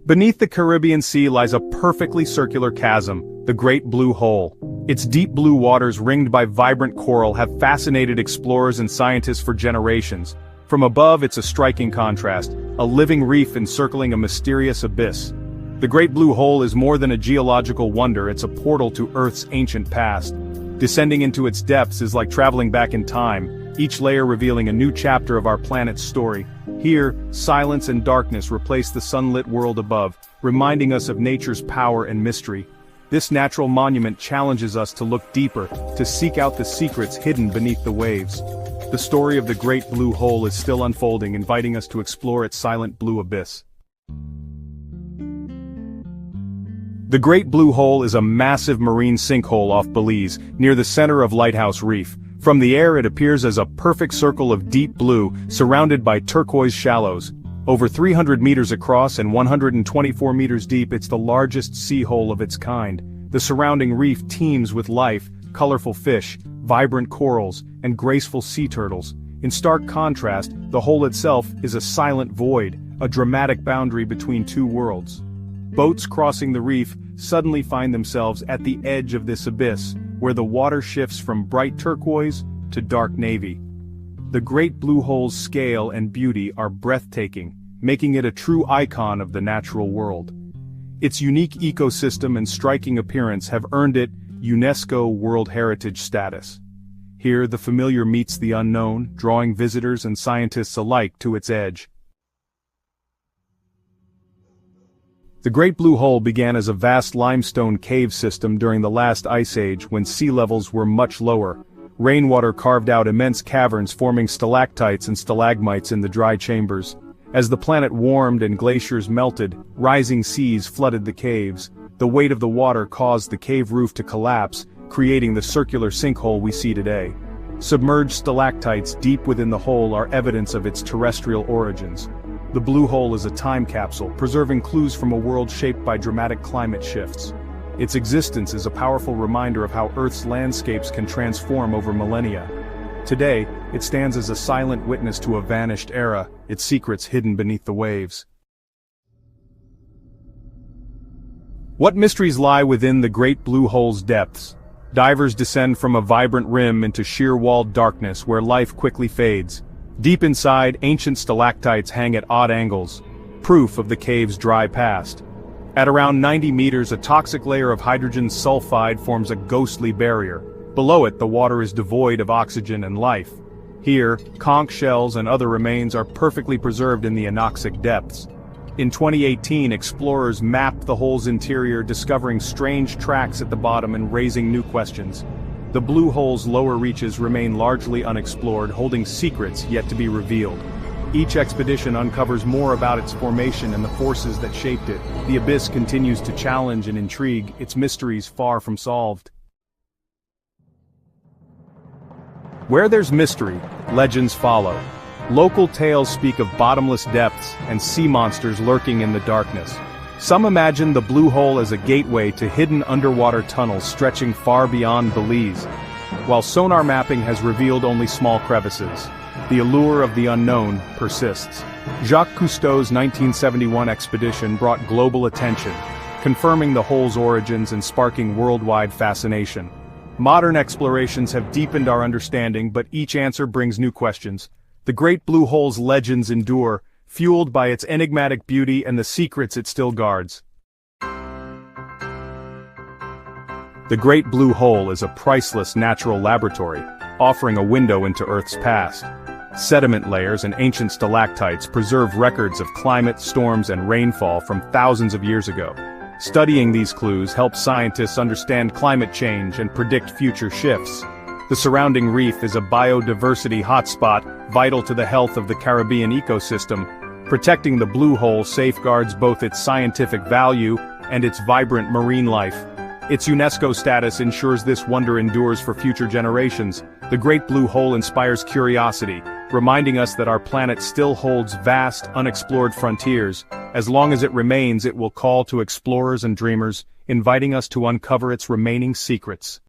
Beneath the Caribbean Sea lies a perfectly circular chasm, the Great Blue Hole. Its deep blue waters ringed by vibrant coral have fascinated explorers and scientists for generations. From above, it's a striking contrast, a living reef encircling a mysterious abyss. The Great Blue Hole is more than a geological wonder, it's a portal to Earth's ancient past. Descending into its depths is like traveling back in time, each layer revealing a new chapter of our planet's story. Here, silence and darkness replace the sunlit world above, reminding us of nature's power and mystery. This natural monument challenges us to look deeper, to seek out the secrets hidden beneath the waves. The story of the Great Blue Hole is still unfolding, inviting us to explore its silent blue abyss. The Great Blue Hole is a massive marine sinkhole off Belize, near the center of Lighthouse Reef. From the air it appears as a perfect circle of deep blue, surrounded by turquoise shallows. Over 300 meters across and 124 meters deep, it's the largest sea hole of its kind. The surrounding reef teems with life, colorful fish, vibrant corals, and graceful sea turtles. In stark contrast, the hole itself is a silent void, a dramatic boundary between two worlds. Boats crossing the reef suddenly find themselves at the edge of this abyss, where the water shifts from bright turquoise to dark navy. The Great Blue Hole's scale and beauty are breathtaking, making it a true icon of the natural world. Its unique ecosystem and striking appearance have earned it UNESCO World Heritage status. Here the familiar meets the unknown, drawing visitors and scientists alike to its edge. The Great Blue Hole began as a vast limestone cave system during the last ice age when sea levels were much lower. Rainwater carved out immense caverns forming stalactites and stalagmites in the dry chambers. As the planet warmed and glaciers melted, rising seas flooded the caves. The weight of the water caused the cave roof to collapse, creating the circular sinkhole we see today. Submerged stalactites deep within the hole are evidence of its terrestrial origins. The Blue Hole is a time capsule, preserving clues from a world shaped by dramatic climate shifts. Its existence is a powerful reminder of how Earth's landscapes can transform over millennia. Today, it stands as a silent witness to a vanished era, its secrets hidden beneath the waves. What mysteries lie within the Great Blue Hole's depths? Divers descend from a vibrant rim into sheer-walled darkness where life quickly fades. Deep inside, ancient stalactites hang at odd angles, proof of the cave's dry past. At around 90 meters, a toxic layer of hydrogen sulfide forms a ghostly barrier. Below it, the water is devoid of oxygen and life. Here, conch shells and other remains are perfectly preserved in the anoxic depths. In 2018, explorers mapped the hole's interior, discovering strange tracks at the bottom and raising new questions. The Blue Hole's lower reaches remain largely unexplored, holding secrets yet to be revealed. Each expedition uncovers more about its formation and the forces that shaped it. The abyss continues to challenge and intrigue, its mysteries far from solved. Where there's mystery, legends follow. Local tales speak of bottomless depths and sea monsters lurking in the darkness. Some imagine the Blue Hole as a gateway to hidden underwater tunnels stretching far beyond Belize, while sonar mapping has revealed only small crevices. The allure of the unknown persists. Jacques Cousteau's 1971 expedition brought global attention, confirming the hole's origins and sparking worldwide fascination. Modern explorations have deepened our understanding, but each answer brings new questions. The Great Blue Hole's legends endure, fueled by its enigmatic beauty and the secrets it still guards. The Great Blue Hole is a priceless natural laboratory, offering a window into Earth's past. Sediment layers and ancient stalactites preserve records of climate, storms, and rainfall from thousands of years ago. Studying these clues helps scientists understand climate change and predict future shifts. The surrounding reef is a biodiversity hotspot, vital to the health of the Caribbean ecosystem. Protecting the Blue Hole safeguards both its scientific value and its vibrant marine life. Its UNESCO status ensures this wonder endures for future generations. The Great Blue Hole inspires curiosity, reminding us that our planet still holds vast, unexplored frontiers. As long as it remains, it will call to explorers and dreamers, inviting us to uncover its remaining secrets.